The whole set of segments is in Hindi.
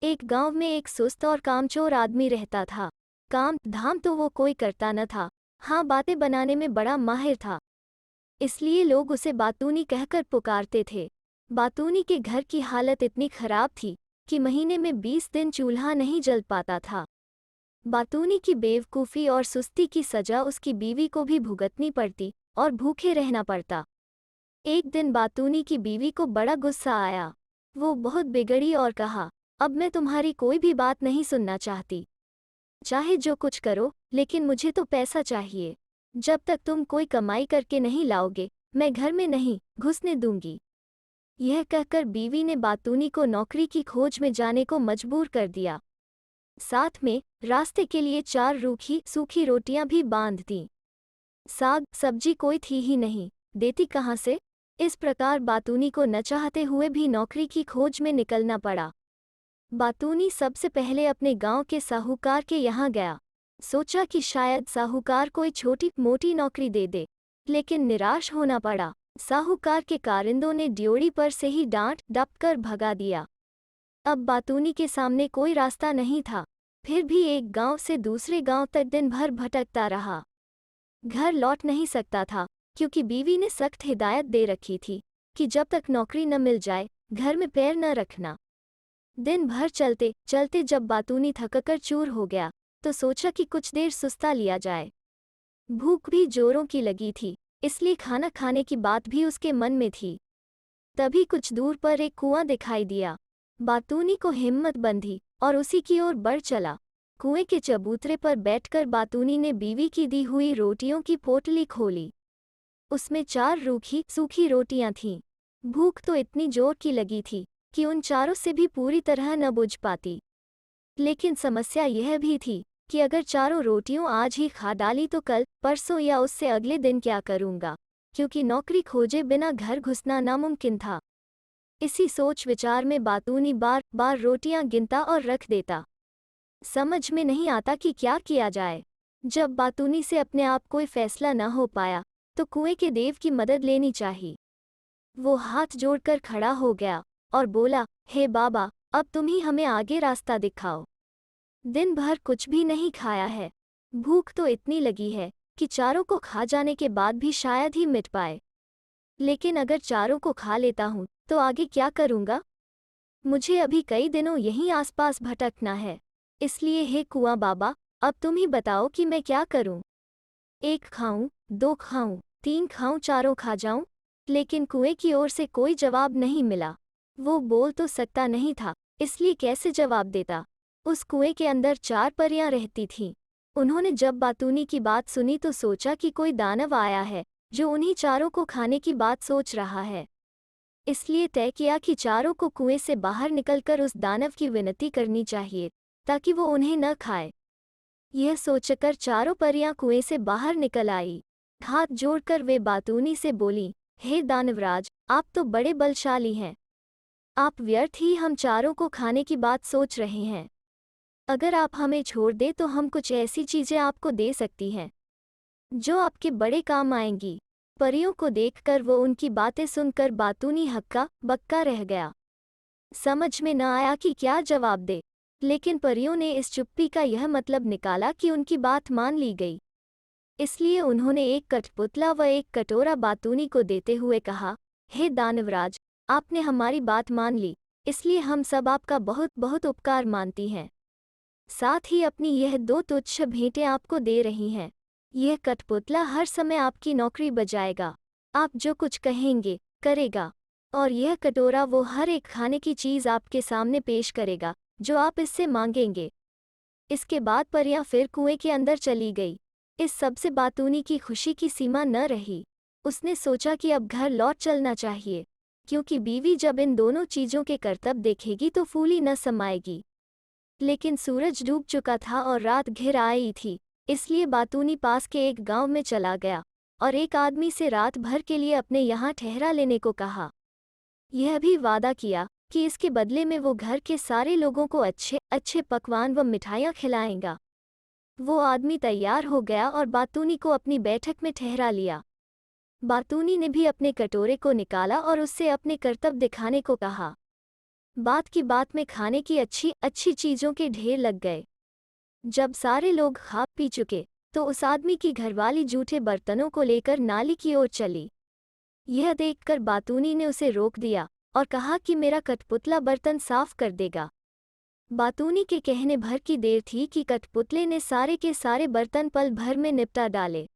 एक गांव में एक सुस्त और कामचोर आदमी रहता था। काम धाम तो वो कोई करता न था। हाँ, बातें बनाने में बड़ा माहिर था, इसलिए लोग उसे बातूनी कहकर पुकारते थे। बातूनी के घर की हालत इतनी खराब थी कि महीने में 20 दिन चूल्हा नहीं जल पाता था। बातूनी की बेवकूफ़ी और सुस्ती की सजा उसकी बीवी को भी भुगतनी पड़ती और भूखे रहना पड़ता। एक दिन बातूनी की बीवी को बड़ा गुस्सा आया। वो बहुत बिगड़ी और कहा, अब मैं तुम्हारी कोई भी बात नहीं सुनना चाहती। चाहे जो कुछ करो, लेकिन मुझे तो पैसा चाहिए। जब तक तुम कोई कमाई करके नहीं लाओगे, मैं घर में नहीं घुसने दूंगी। यह कहकर बीवी ने बातूनी को नौकरी की खोज में जाने को मजबूर कर दिया। साथ में रास्ते के लिए 4 रूखी सूखी रोटियां भी बांध दी। साग सब्जी कोई थी ही नहीं, देती कहाँ से? इस प्रकार बातूनी को न चाहते हुए भी नौकरी की खोज में निकलना पड़ा। बातूनी सबसे पहले अपने गांव के साहूकार के यहाँ गया। सोचा कि शायद साहूकार कोई छोटी मोटी नौकरी दे दे, लेकिन निराश होना पड़ा। साहूकार के कारिंदों ने ड्योढ़ी पर से ही डांट डपकर भगा दिया। अब बातूनी के सामने कोई रास्ता नहीं था। फिर भी एक गांव से दूसरे गांव तक दिन भर भटकता रहा। घर लौट नहीं सकता था, क्योंकि बीवी ने सख्त हिदायत दे रखी थी कि जब तक नौकरी न मिल जाए, घर में पैर न रखना। दिन भर चलते चलते जब बातूनी थककर चूर हो गया, तो सोचा कि कुछ देर सुस्ता लिया जाए। भूख भी जोरों की लगी थी, इसलिए खाना खाने की बात भी उसके मन में थी। तभी कुछ दूर पर एक कुआं दिखाई दिया। बातूनी को हिम्मत बंधी और उसी की ओर बढ़ चला। कुएं के चबूतरे पर बैठकर बातूनी ने बीवी की दी हुई रोटियों की पोटली खोली। उसमें 4 रूखी सूखी रोटियां थीं। भूख तो इतनी जोर की लगी थी कि उन चारों से भी पूरी तरह न बुझ पाती। लेकिन समस्या यह भी थी कि अगर चारों रोटियों आज ही खा डाली तो कल, परसों या उससे अगले दिन क्या करूंगा, क्योंकि नौकरी खोजे बिना घर घुसना नामुमकिन था। इसी सोच विचार में बातूनी बार बार रोटियां गिनता और रख देता। समझ में नहीं आता कि क्या किया जाए। जब बातूनी से अपने आप कोई फैसला न हो पाया, तो कुएं के देव की मदद लेनी चाहिए। वो हाथ जोड़कर खड़ा हो गया और बोला, हे बाबा, अब तुम ही हमें आगे रास्ता दिखाओ। दिन भर कुछ भी नहीं खाया है। भूख तो इतनी लगी है कि चारों को खा जाने के बाद भी शायद ही मिट पाए। लेकिन अगर चारों को खा लेता हूँ तो आगे क्या करूँगा? मुझे अभी कई दिनों यहीं आसपास भटकना है। इसलिए हे कुआं बाबा, अब तुम ही बताओ कि मैं क्या करूँ। 1 खाऊं, 2 खाऊं, 3 खाऊं, चारों खा जाऊं? लेकिन कुएं की ओर से कोई जवाब नहीं मिला। वो बोल तो सकता नहीं था, इसलिए कैसे जवाब देता। उस कुएं के अंदर 4 परियां रहती थीं। उन्होंने जब बातूनी की बात सुनी तो सोचा कि कोई दानव आया है जो उन्हीं चारों को खाने की बात सोच रहा है। इसलिए तय किया कि चारों को कुएं से बाहर निकलकर उस दानव की विनती करनी चाहिए ताकि वो उन्हें न खाए। यह सोचकर चारों परियां कुएं से बाहर निकल आई। हाथ जोड़कर वे बातूनी से बोली, हे दानवराज, आप तो बड़े बलशाली हैं। आप व्यर्थ ही हम चारों को खाने की बात सोच रहे हैं। अगर आप हमें छोड़ दे तो हम कुछ ऐसी चीजें आपको दे सकती हैं जो आपके बड़े काम आएंगी। परियों को देखकर वो उनकी बातें सुनकर बातूनी हक्का बक्का रह गया। समझ में न आया कि क्या जवाब दे, लेकिन परियों ने इस चुप्पी का यह मतलब निकाला कि उनकी बात मान ली गई। इसलिए उन्होंने एक कठपुतला व एक कटोरा बातूनी को देते हुए कहा, हे दानवराज, आपने हमारी बात मान ली, इसलिए हम सब आपका बहुत बहुत उपकार मानती हैं। साथ ही अपनी यह 2 तुच्छ भेंटें आपको दे रही हैं। यह कठपुतला हर समय आपकी नौकरी बजाएगा। आप जो कुछ कहेंगे करेगा। और यह कटोरा वो हर एक खाने की चीज़ आपके सामने पेश करेगा जो आप इससे मांगेंगे। इसके बाद परियां फिर कुएं के अंदर चली गई। इस सबसे बातूनी की खुशी की सीमा न रही। उसने सोचा कि अब घर लौट चलना चाहिए, क्योंकि बीवी जब इन दोनों चीज़ों के करतब देखेगी तो फूली न समाएगी। लेकिन सूरज डूब चुका था और रात घिर आई थी, इसलिए बातूनी पास के एक गांव में चला गया और एक आदमी से रात भर के लिए अपने यहाँ ठहरा लेने को कहा। यह भी वादा किया कि इसके बदले में वो घर के सारे लोगों को अच्छे अच्छे पकवान व मिठाइयाँ खिलाएगा। वो आदमी तैयार हो गया और बातूनी को अपनी बैठक में ठहरा लिया। बातूनी ने भी अपने कटोरे को निकाला और उससे अपने करतब दिखाने को कहा। बात की बात में खाने की अच्छी अच्छी चीज़ों के ढेर लग गए। जब सारे लोग खा पी चुके तो उस आदमी की घरवाली जूठे बर्तनों को लेकर नाली की ओर चली। यह देखकर बातूनी ने उसे रोक दिया और कहा कि मेरा कठपुतला बर्तन साफ कर देगा। बातूनी के कहने भर की देर थी कि कठपुतले ने सारे के सारे बर्तन पल भर में निपटा डाले।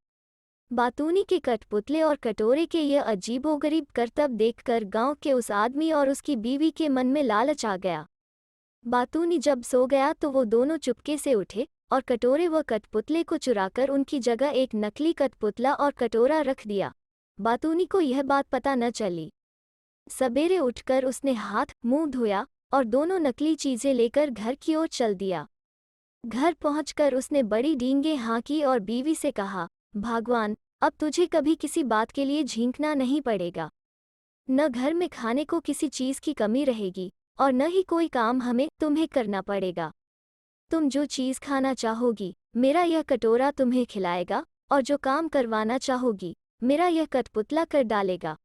बातूनी के कठपुतले और कटोरे के यह अजीबोगरीब करतब देखकर गांव के उस आदमी और उसकी बीवी के मन में लालच आ गया। बातूनी जब सो गया तो वो दोनों चुपके से उठे और कटोरे व कठपुतले को चुराकर उनकी जगह एक नकली कठपुतला और कटोरा रख दिया। बातूनी को यह बात पता न चली। सवेरे उठकर उसने हाथ मुंह धोया और दोनों नकली चीजें लेकर घर की ओर चल दिया। घर पहुंचकर उसने बड़ी डींगे हाँकी और बीवी से कहा, भगवान, अब तुझे कभी किसी बात के लिए झींकना नहीं पड़ेगा। न घर में खाने को किसी चीज की कमी रहेगी और न ही कोई काम हमें तुम्हें करना पड़ेगा। तुम जो चीज खाना चाहोगी मेरा यह कटोरा तुम्हें खिलाएगा और जो काम करवाना चाहोगी मेरा यह कठपुतला कर डालेगा।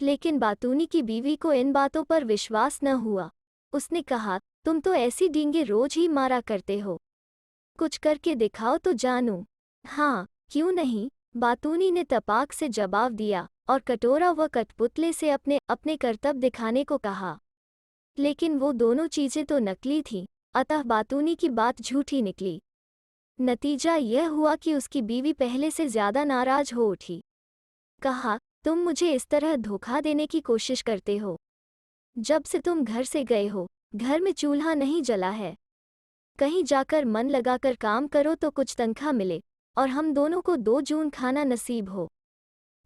लेकिन बातूनी की बीवी को इन बातों पर विश्वास न हुआ। उसने कहा, तुम तो ऐसी डींगे रोज ही मारा करते हो, कुछ करके दिखाओ तो जानूं। हाँ, क्यों नहीं, बातूनी ने तपाक से जवाब दिया और कटोरा व कठपुतले से अपने अपने करतब दिखाने को कहा। लेकिन वो दोनों चीजें तो नकली थीं, अतः बातूनी की बात झूठी निकली। नतीजा यह हुआ कि उसकी बीवी पहले से ज्यादा नाराज हो उठी। कहा, तुम मुझे इस तरह धोखा देने की कोशिश करते हो। जब से तुम घर से गए हो घर में चूल्हा नहीं जला है। कहीं जाकर मन लगाकर काम करो तो कुछ तनख्वाह मिले और हम दोनों को 2 जून खाना नसीब हो।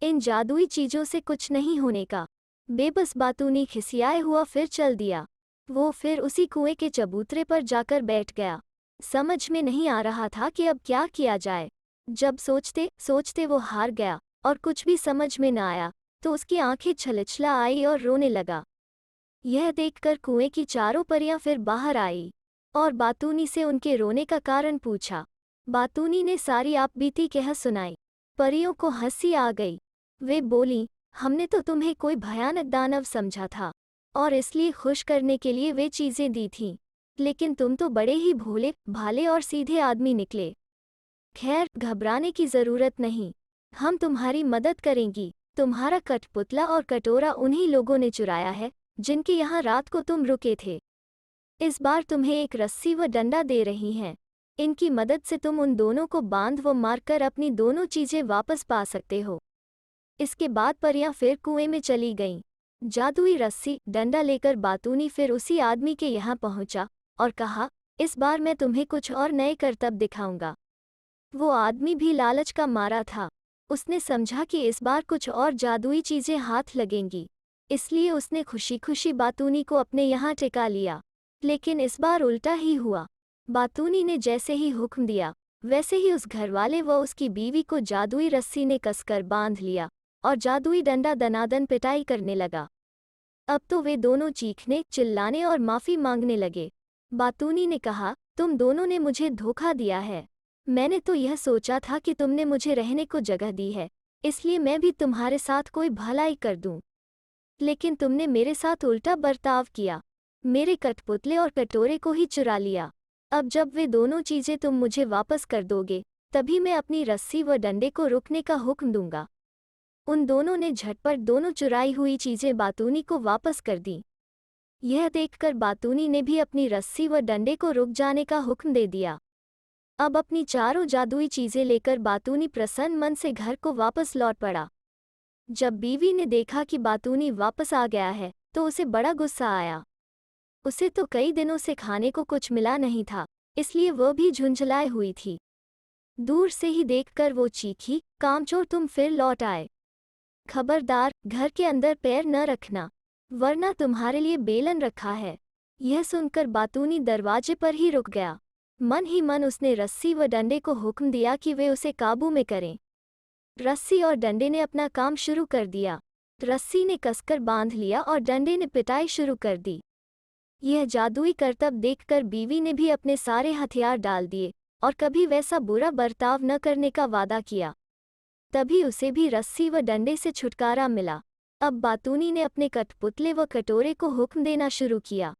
इन जादुई चीजों से कुछ नहीं होने का। बेबस बातूनी खिसियाए हुआ फिर चल दिया। वो फिर उसी कुएं के चबूतरे पर जाकर बैठ गया। समझ में नहीं आ रहा था कि अब क्या किया जाए। जब सोचते सोचते वो हार गया और कुछ भी समझ में न आया तो उसकी आंखें छलछला आई और रोने लगा। यह देखकर कुएं की चारों परियां फिर बाहर आई और बातूनी से उनके रोने का कारण पूछा। बातूनी ने सारी आपबीती कह सुनाई। परियों को हंसी आ गई। वे बोलीं, हमने तो तुम्हें कोई भयानक दानव समझा था और इसलिए खुश करने के लिए वे चीजें दी थीं, लेकिन तुम तो बड़े ही भोले भाले और सीधे आदमी निकले। खैर, घबराने की जरूरत नहीं, हम तुम्हारी मदद करेंगी। तुम्हारा कठपुतला और कटोरा उन्हीं लोगों ने चुराया है जिनके यहाँ रात को तुम रुके थे। इस बार तुम्हें एक रस्सी व डंडा दे रही हैं। इनकी मदद से तुम उन दोनों को बांध व मारकर अपनी दोनों चीजें वापस पा सकते हो। इसके बाद परियां फिर कुएं में चली गईं। जादुई रस्सी डंडा लेकर बातूनी फिर उसी आदमी के यहाँ पहुंचा और कहा, इस बार मैं तुम्हें कुछ और नए करतब दिखाऊंगा। वो आदमी भी लालच का मारा था। उसने समझा कि इस बार कुछ और जादुई चीजें हाथ लगेंगी, इसलिए उसने खुशी खुशी बातूनी को अपने यहाँ टिका लिया। लेकिन इस बार उल्टा ही हुआ। बातूनी ने जैसे ही हुक्म दिया वैसे ही उस घरवाले व उसकी बीवी को जादुई रस्सी ने कसकर बांध लिया और जादुई डंडा दनादन पिटाई करने लगा। अब तो वे दोनों चीखने चिल्लाने और माफी मांगने लगे। बातूनी ने कहा, तुम दोनों ने मुझे धोखा दिया है। मैंने तो यह सोचा था कि तुमने मुझे रहने को जगह दी है, इसलिए मैं भी तुम्हारे साथ कोई भलाई कर दूं। लेकिन तुमने मेरे साथ उल्टा बर्ताव किया, मेरे कठपुतले और कटोरे को ही चुरा लिया। अब जब वे दोनों चीजें तुम मुझे वापस कर दोगे तभी मैं अपनी रस्सी व डंडे को रुकने का हुक्म दूंगा। उन दोनों ने झटपट दोनों चुराई हुई चीजें बातूनी को वापस कर दी। यह देखकर बातूनी ने भी अपनी रस्सी व डंडे को रुक जाने का हुक्म दे दिया। अब अपनी चारों जादुई चीजें लेकर बातूनी प्रसन्न मन से घर को वापस लौट पड़ा। जब बीवी ने देखा कि बातूनी वापस आ गया है तो उसे बड़ा गुस्सा आया। उसे तो कई दिनों से खाने को कुछ मिला नहीं था, इसलिए वह भी झुंझलाए हुई थी। दूर से ही देखकर वो चीखी, कामचोर, तुम फिर लौट आए। खबरदार, घर के अंदर पैर न रखना, वरना तुम्हारे लिए बेलन रखा है। यह सुनकर बातूनी दरवाजे पर ही रुक गया। मन ही मन उसने रस्सी व डंडे को हुक्म दिया कि वे उसे काबू में करें। रस्सी और डंडे ने अपना काम शुरू कर दिया। रस्सी ने कसकर बांध लिया और डंडे ने पिटाई शुरू कर दी। यह जादुई करतब देखकर बीवी ने भी अपने सारे हथियार डाल दिए और कभी वैसा बुरा बर्ताव न करने का वादा किया। तभी उसे भी रस्सी व डंडे से छुटकारा मिला। अब बातूनी ने अपने कठपुतले व कटोरे को हुक्म देना शुरू किया।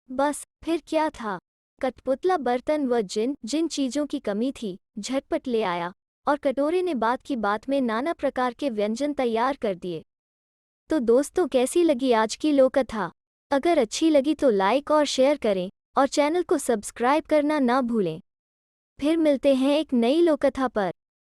बस फिर क्या था, कठपुतला बर्तन व जिन जिन चीज़ों की कमी थी झटपट ले आया और कटोरे ने बात की बात में नाना प्रकार के व्यंजन तैयार कर दिए। तो दोस्तों, कैसी लगी आज की लोककथा? अगर अच्छी लगी तो लाइक और शेयर करें और चैनल को सब्सक्राइब करना ना भूलें। फिर मिलते हैं एक नई लोककथा पर।